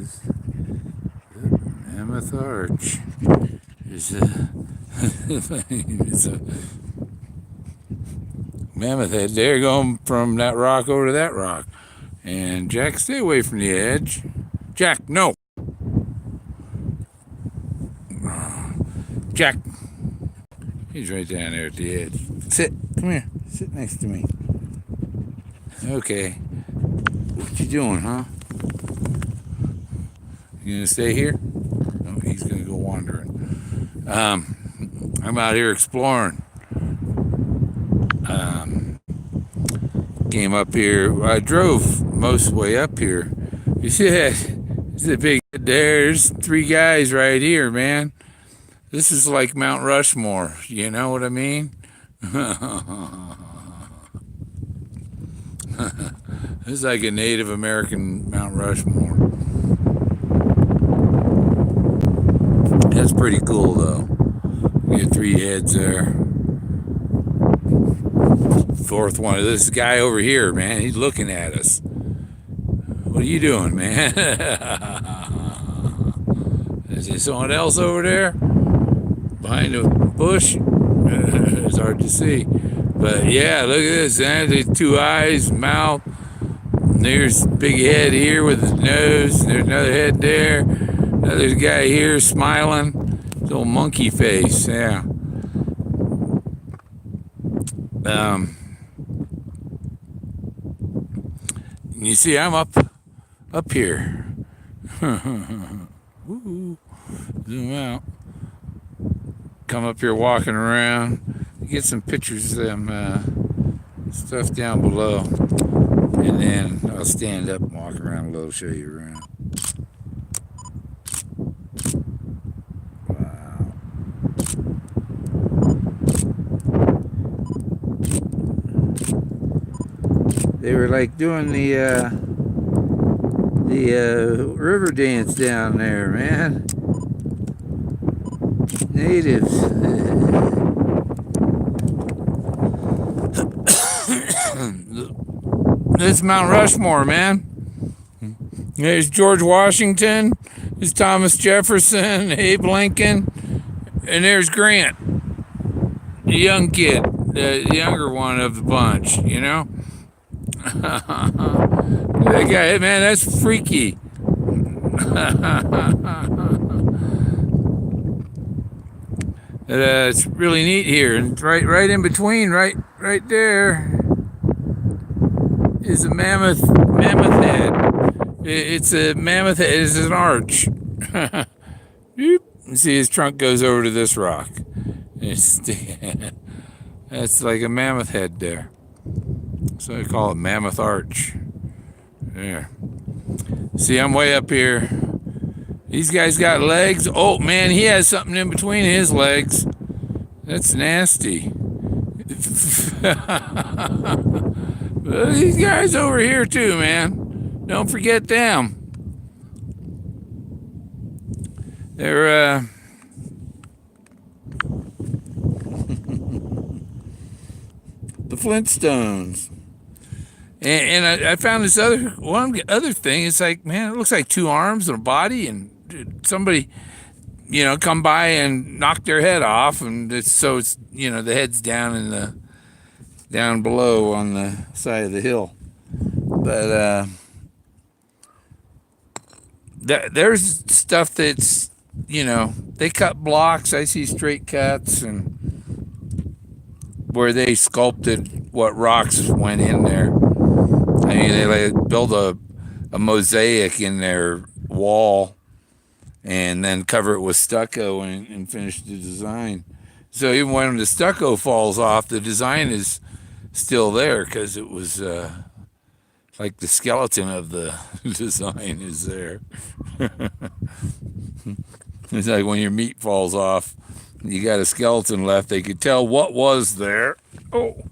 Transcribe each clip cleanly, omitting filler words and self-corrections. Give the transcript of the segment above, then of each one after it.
is Mammoth Arch. There's a, it's a mammoth head there going from that rock over to that rock. And Jack, stay away from the edge. Jack, no. Jack. He's right down there at the edge. Sit. Come here. Sit next to me. Okay. What you doing, huh? You gonna stay here? No, he's gonna go wandering. I'm out here exploring. Came up here. I drove most of the way up here. You see that? There's a big. There's 3 guys right here, man. This is like Mount Rushmore. You know what I mean? This is like a Native American Mount Rushmore. That's pretty cool, though. You get 3 heads there. 4th one. This guy over here, man. He's looking at us. What are you doing, man? Is there someone else over there? Behind a bush? It's hard to see. But yeah, look at this. There's 2 eyes, mouth. There's a big head here with his nose. There's another head there. Another guy here smiling. His old monkey face, yeah. You see, I'm up here. Woo. Zoom out. Come up here walking around. Get some pictures of them stuff down below. And then I'll stand up and walk around a little, show you around. Wow. They were like doing the river dance down there, man. Natives. This is Mount Rushmore, man. There's George Washington, there's Thomas Jefferson, Abe Lincoln, and there's Grant, the young kid, the younger one of the bunch, you know? That guy, man, that's freaky. It's really neat here, and right in between, right there, is a mammoth head. It's a mammoth head. It's an arch. You see, his trunk goes over to this rock. That's like a mammoth head there. So I call it Mammoth Arch. There. See, I'm way up here. These guys got legs. Oh, man, he has something in between his legs. That's nasty. These guys over here, too, man. Don't forget them. They're, the Flintstones. And I found this other thing. It's like, man, it looks like 2 arms and a body, and somebody, come by and knock their head off, and it's the head's down down below on the side of the hill. But there's stuff that's, they cut blocks. I see straight cuts, and where they sculpted what rocks went in there. I mean, they build a mosaic in their wall and then cover it with stucco and finish the design. So even when the stucco falls off, the design is still there because it was like the skeleton of the design is there. It's like when your meat falls off, you got a skeleton left. They could tell what was there. Oh,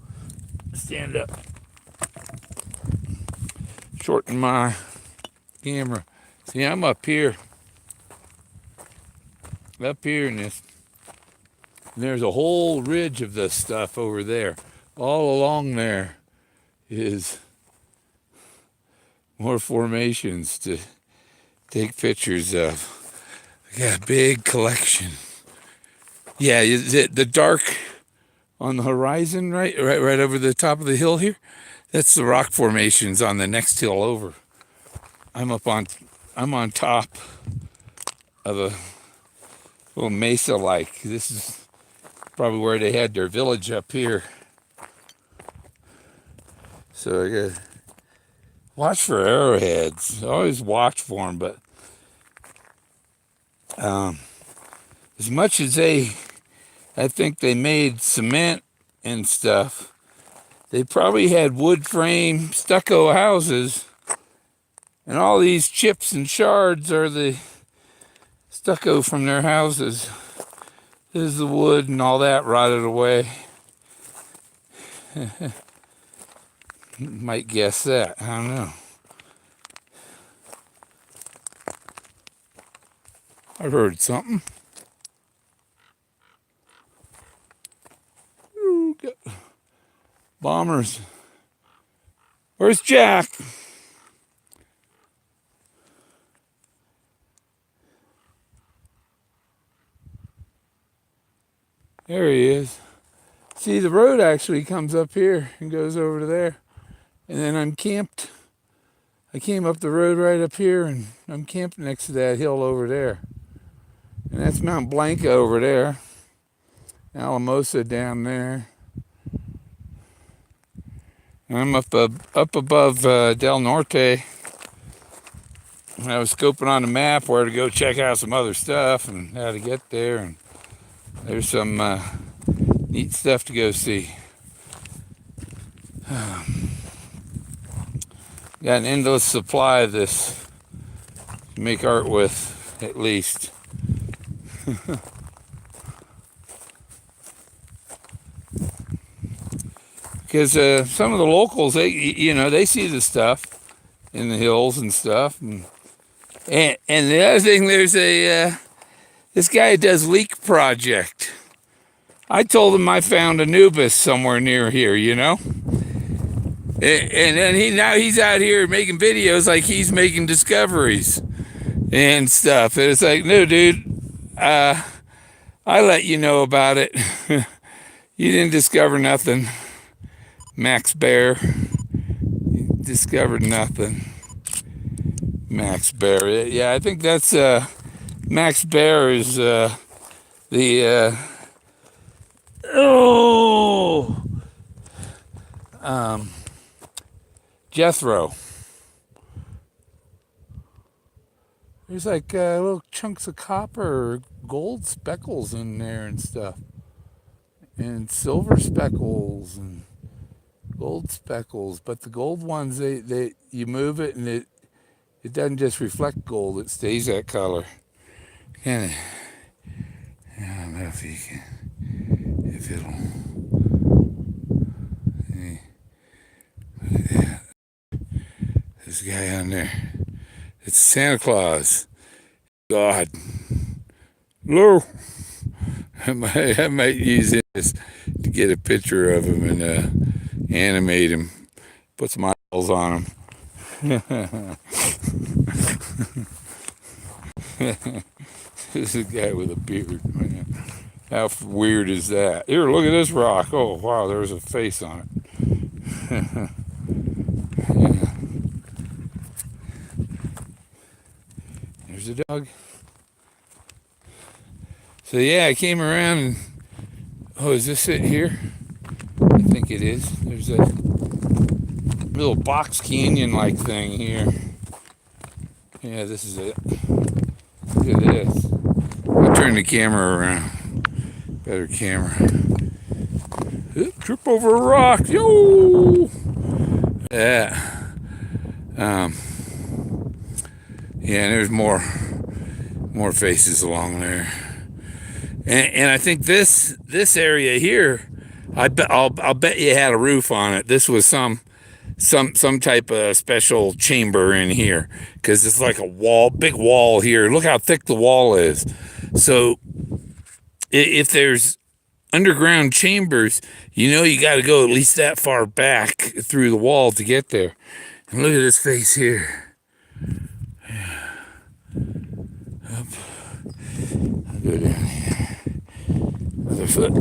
stand up. Shorten my camera. See, I'm up here in this. There's a whole ridge of this stuff over there. All along there is more formations to take pictures of. I got a big collection. Yeah, the dark on the horizon, right over the top of the hill here. That's the rock formations on the next hill over. I'm on top of a little mesa-like. This is probably where they had their village up here. So I gotta watch for arrowheads. I always watch for them, but as much as I think they made cement and stuff, they probably had wood frame stucco houses, and all these chips and shards are the stucco from their houses. This is the wood and all that rotted away. Might guess that. I don't know. I heard something. Ooh, bombers. Where's Jack? There he is. See, the road actually comes up here and goes over to there. And then I'm camped. I came up the road right up here, and I'm camped next to that hill over there. And that's Mount Blanca over there. Alamosa down there. And I'm up above Del Norte. And I was scoping on the map where to go check out some other stuff and how to get there. And there's some neat stuff to go see. Got an endless supply of this to make art with, at least. Because some of the locals, they see the stuff in the hills and stuff. And the other thing, there's this guy does leak project. I told him I found Anubis somewhere near here, And then now he's out here making videos like he's making discoveries and stuff. And it's like, no, dude, I let you know about it. You didn't discover nothing. Max Bear. You discovered nothing. Max Bear. Yeah, I think that's Max Bear is Jethro. There's like little chunks of copper or gold speckles in there and stuff. And silver speckles and gold speckles. But the gold ones, they you move it and it doesn't just reflect gold, it stays that color. Kind of, I don't know if you can, if it'll. Look at that. This guy on there. It's Santa Claus. God. Hello. I might use this to get a picture of him and animate him. Put some eyeballs on him. This is a guy with a beard, man. How weird is that? Here, look at this rock. Oh, wow, there's a face on it. Yeah. There's a dog. So yeah, I came around and, oh, is this it here? I think it is. There's a little box canyon-like thing here. Yeah, this is it. Look at this. I'll turn the camera around. Better camera. Trip over a rock. Yo! Yeah. Yeah, and there's more faces along there. And I think this area here, I'll bet you had a roof on it. This was some type of special chamber in here, because it's like a wall, big wall here. Look how thick the wall is. So if there's underground chambers, you got to go at least that far back through the wall to get there. And look at this face here. I'll go down here. Other foot.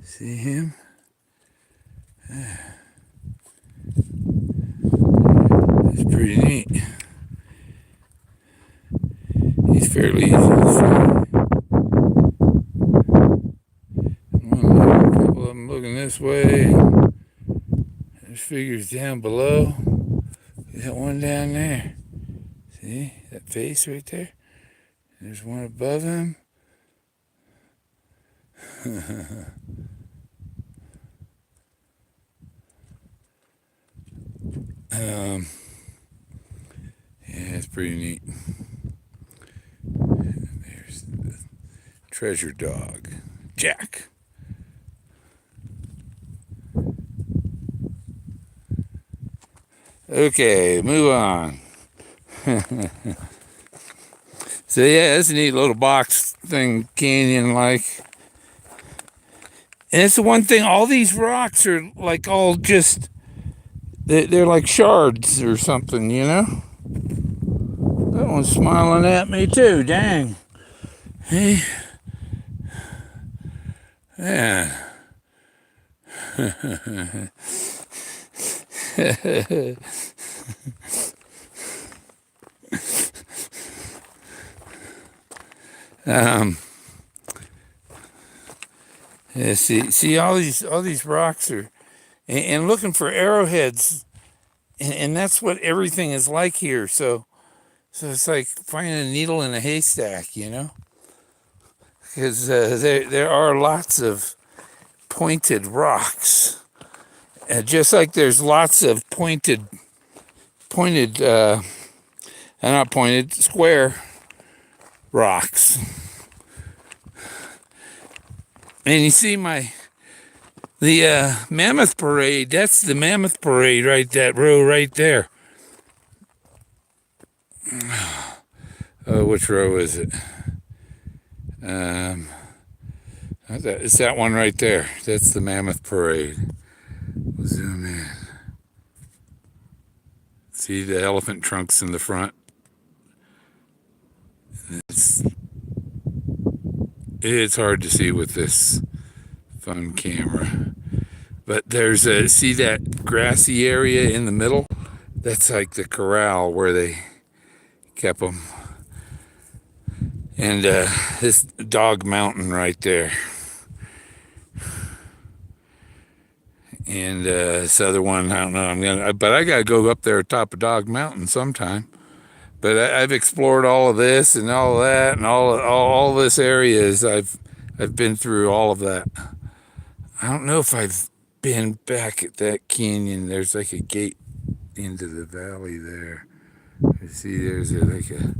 See him? It's pretty neat. He's fairly easy to see. A couple of them looking this way. There's figures down below. That one down there. See that face right there? There's one above him. Yeah, it's pretty neat. There's the treasure dog, Jack. Okay, move on. So yeah, it's a neat little box thing, canyon-like. And it's the one thing, all these rocks are like all just, they're like shards or something, you know? That one's smiling at me too, dang. Hey. Yeah. Yeah, see all these rocks are, and looking for arrowheads, and that's what everything is like here. So it's like finding a needle in a haystack, you know, because there are lots of pointed rocks, just like there's lots of not pointed, square rocks. And you see the Mammoth Parade, that's the Mammoth Parade, right, that row right there. Oh, which row is it? It's that one right there. That's the Mammoth Parade. We'll zoom in. See the elephant trunks in the front? It's hard to see with this phone camera. But there's see that grassy area in the middle? That's like the corral where they kept them. And this Dog Mountain right there. And this other one, I don't know, but I gotta go up there top of Dog Mountain sometime. But I've explored all of this and all of that and all this areas. I've been through all of that. I don't know if I've been back at that canyon. There's like a gate into the valley there. You see, there's like a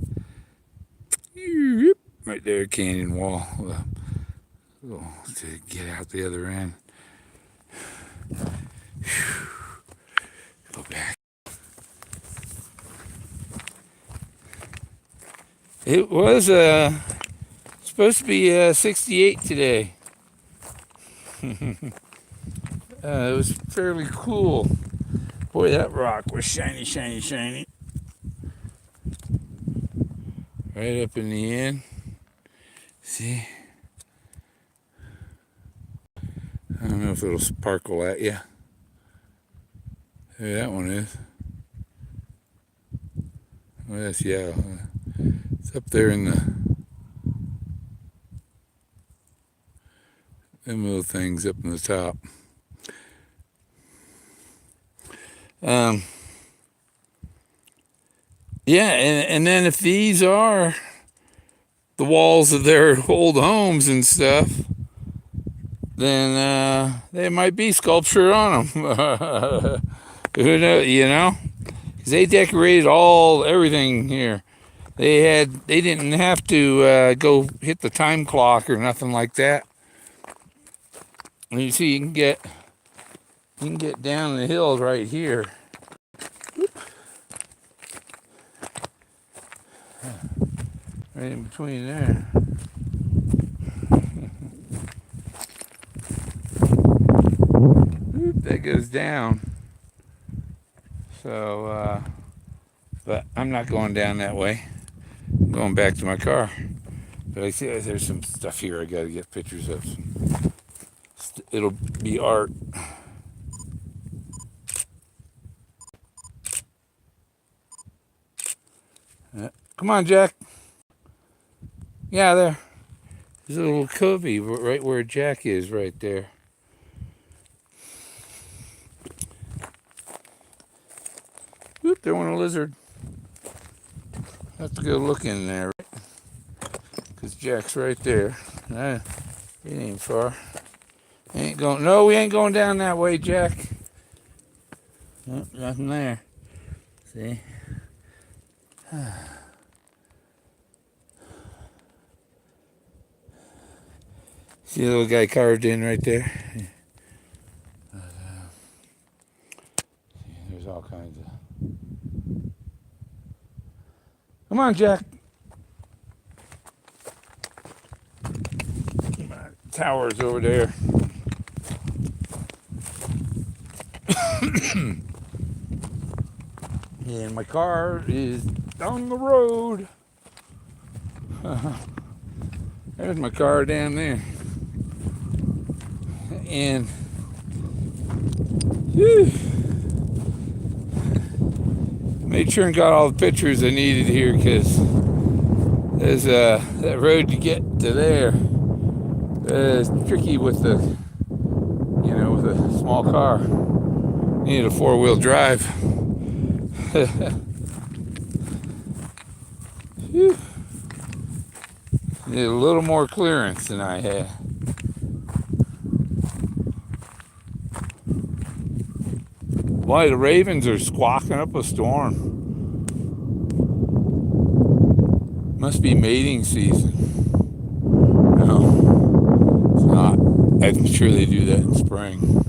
right there canyon wall to get out the other end. Go back. It was supposed to be 68 today. It was fairly cool. Boy, that rock was shiny, shiny, shiny. Right up in the end. See? I don't know if it'll sparkle at you. There that one is. Oh, that's yellow. It's up there in them little things up in the top. Yeah, and then if these are the walls of their old homes and stuff, then there might be sculpture on them. Who knows, you know? Because they decorated everything here. They didn't have to go hit the time clock or nothing like that. And you see, you can get down the hill right here. Right in between there. That goes down. So, but I'm not going down that way. I'm going back to my car. But I see there's some stuff here I got to get pictures of. It'll be art. Come on, Jack. Yeah, there. There's a little covey right where Jack is, right there. Oop, there went a lizard. I have to go look in there, right? Because Jack's right there. It ain't far. Ain't going. No, we ain't going down that way, Jack. Nope, nothing there. See? See the little guy carved in right there? There's all kinds of. Come on, Jack. Tower's over there. And my car is down the road. There's my car down there. And whew, made sure and got all the pictures I needed here because there's that road to get to there is tricky with the with a small car. Need a 4-wheel drive. Need a little more clearance than I had. Why the ravens are squawking up a storm. Must be mating season. No, it's not. I'm sure they do that in spring.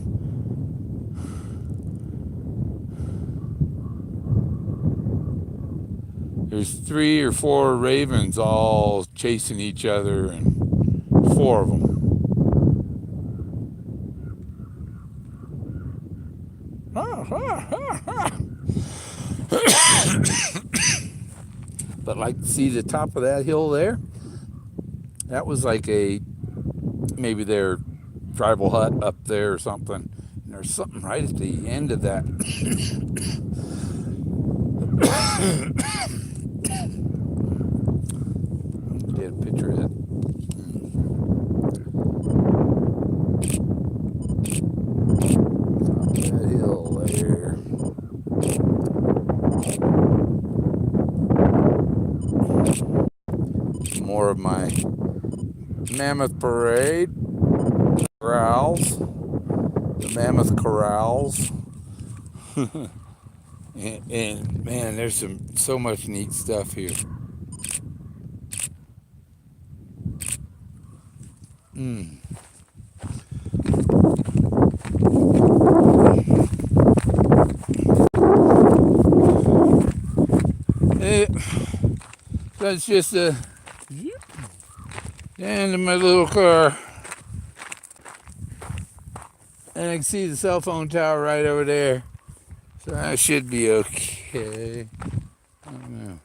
There's 3 or 4 ravens all chasing each other, and 4 of them. But like, see the top of that hill there? That was like maybe their tribal hut up there or something. And there's something right at the end of that. Get a picture of it. Top of that hill there. More of my Mammoth Parade corrals. The Mammoth corrals. and man, there's so much neat stuff here. That's just the end of my little car. And I can see the cell phone tower right over there. So that should be okay. I don't know.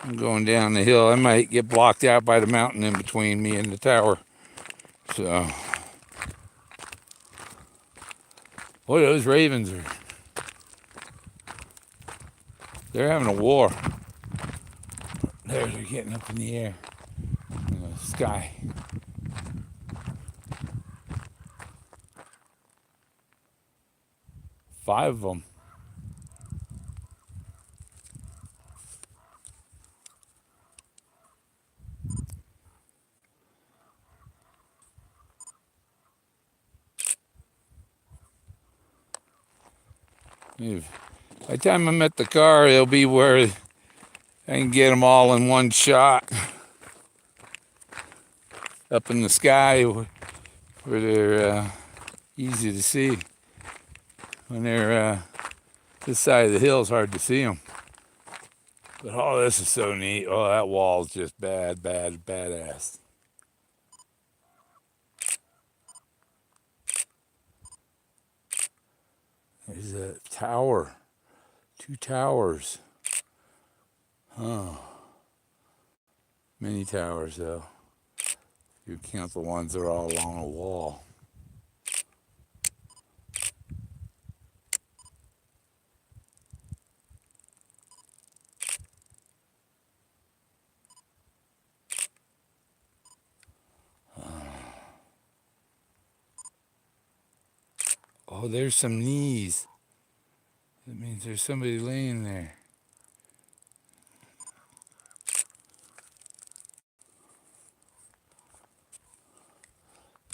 I'm going down the hill. I might get blocked out by the mountain in between me and the tower. So, boy, those ravens they're having a war. They're getting up in the air, in the sky. Five of them. By the time I'm at the car, it'll be where I can get them all in one shot. Up in the sky where they're easy to see. When they're this side of the hill, it's hard to see them. But oh, this is so neat. Oh, that wall's just badass. There's a tower 2 towers. Many towers, though. You count the ones that are all along a wall. Oh, there's some knees. That means there's somebody laying there.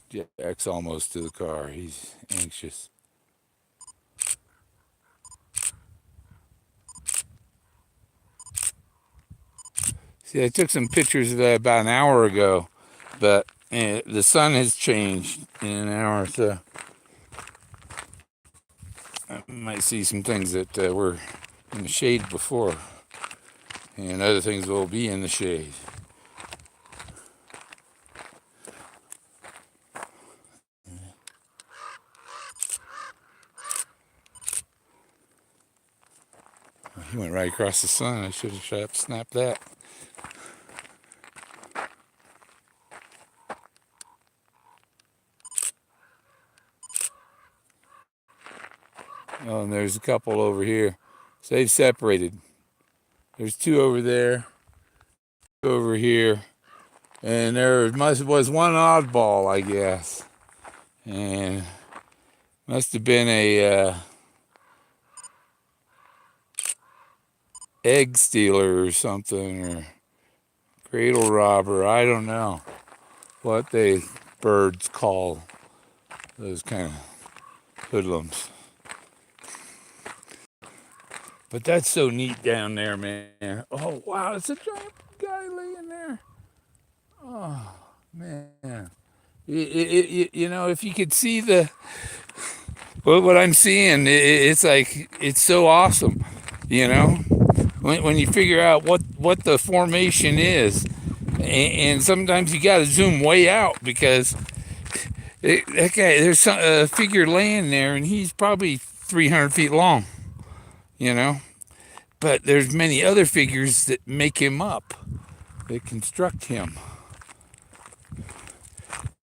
Jack's almost to the car. He's anxious. See, I took some pictures of that about an hour ago, but the sun has changed in an hour, so I might see some things that were in the shade before, and other things will be in the shade. He went right across the sun. I should have snapped that. Oh, and there's a couple over here. So they've separated. There's 2 over there, 2 over here, and there was one oddball, I guess, and must have been a egg stealer or something, or cradle robber. I don't know what they birds call those kind of hoodlums. But that's so neat down there, man. Oh, wow, it's a giant guy laying there. Oh, man. You know, if you could see what I'm seeing, it's like, it's so awesome, you know? When you figure out what the formation is, and sometimes you got to zoom way out because that guy, there's a figure laying there, and he's probably 300 feet long, you know? But there's many other figures that make him up, that construct him.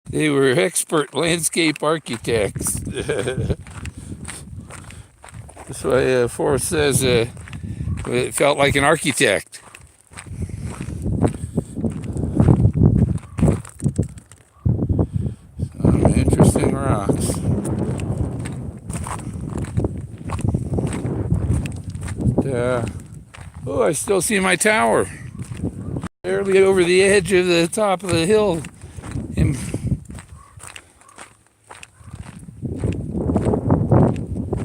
They were expert landscape architects. That's why Forrest says it felt like an architect. Some interesting rocks. Oh, I still see my tower. Barely over the edge of the top of the hill.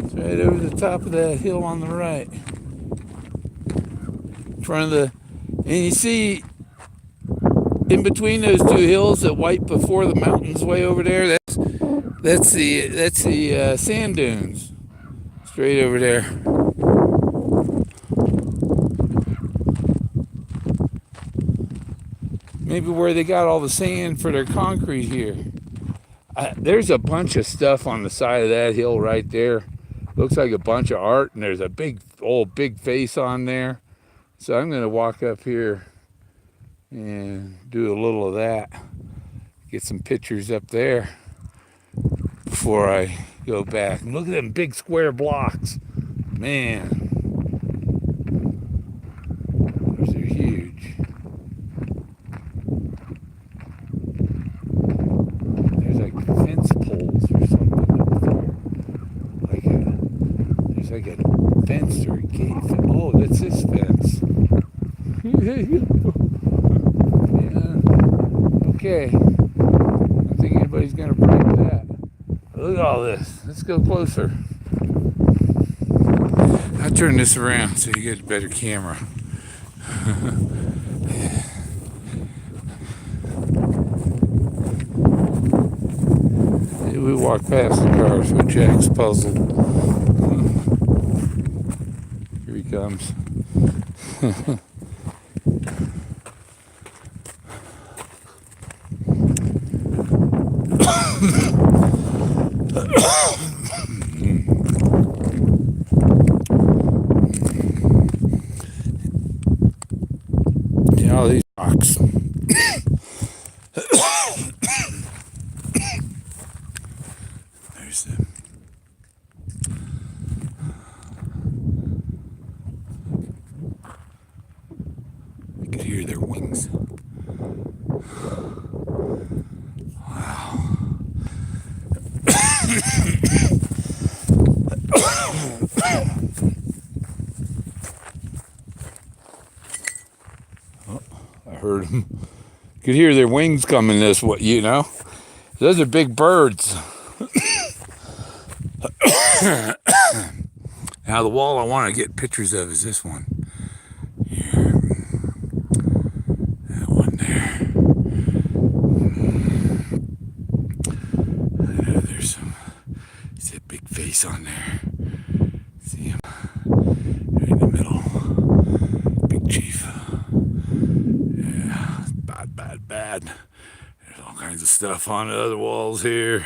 It's right over the top of that hill on the right. In front of the, and you see in between those 2 hills that wipe before the mountains way over there, that's the sand dunes. Straight over there. Maybe where they got all the sand for their concrete here. There's a bunch of stuff on the side of that hill right there. Looks like a bunch of art, and there's a big face on there. So I'm going to walk up here and do a little of that. Get some pictures up there before I go back. And look at them big square blocks. Man. Those are huge. There's like fence poles or something up there. There's like a fence or a gate. Oh, that's this fence. Yeah. Okay. I don't think anybody's gonna break that. Look at all this. Let's go closer. I'll turn this around so you get a better camera. We walk past the car, so Jack's puzzled. Here he comes. rocks. There's the. I could hear their wings. Wow. Oh, I heard them. Could hear their wings coming this way, you know. Those are big birds. Now the wall I want to get pictures of is this one. Here. That one there. I know there's some. See that big face on there. See him? Right in the middle. Big chief. Yeah, bad, bad, bad. There's all kinds of stuff on the other walls here.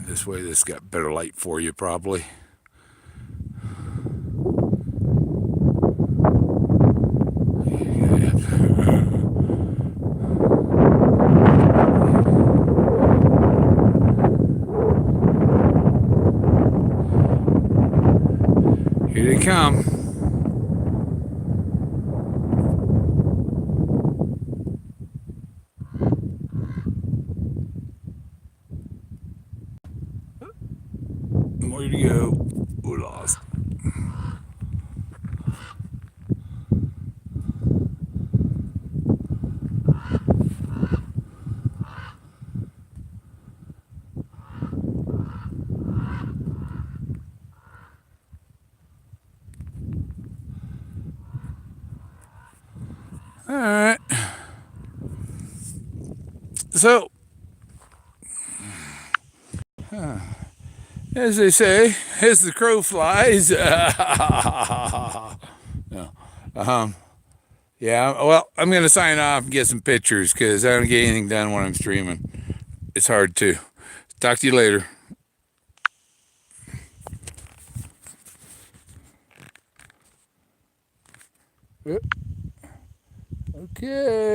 This way, this got better light for you, probably. Here they come. Where to go? We're lost. All right. So, as they say, as the crow flies. No. Yeah, well, I'm going to sign off and get some pictures because I don't get anything done when I'm streaming. It's hard to. Talk to you later. Okay.